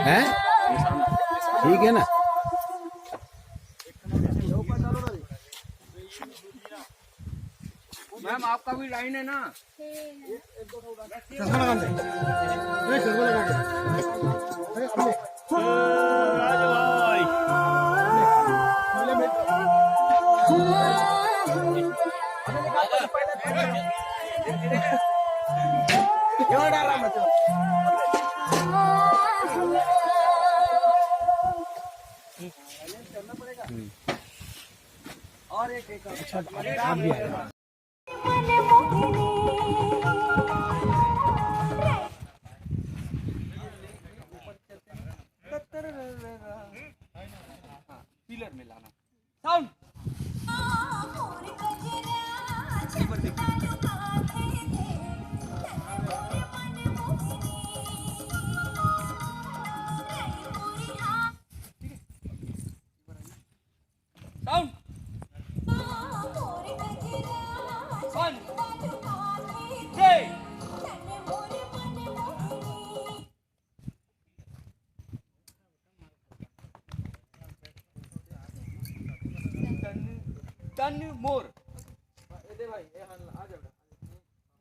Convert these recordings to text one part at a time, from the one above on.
है ठीक है ना। मैम आपका भी लाइन है ना। और एक अच्छा आप भी आएगा। पिलर में लाना साउंड साउंड 1 2 टन मोर दे भाई ए आ जा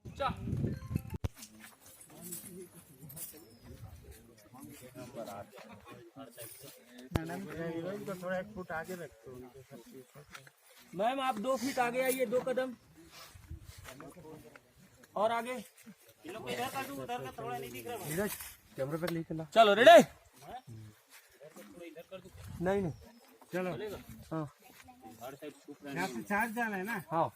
ऊंचा थोड़ा 1 फुट आगे रखो। मैम आप 2 फीट आगे आइए 2 कदम और आगे इधर का थोड़ा नहीं दिख रहा कैमरा पर ले चला। चलो रेडी नहीं चलो हाँ यहाँ से चार्ज जाना है ना। हाँ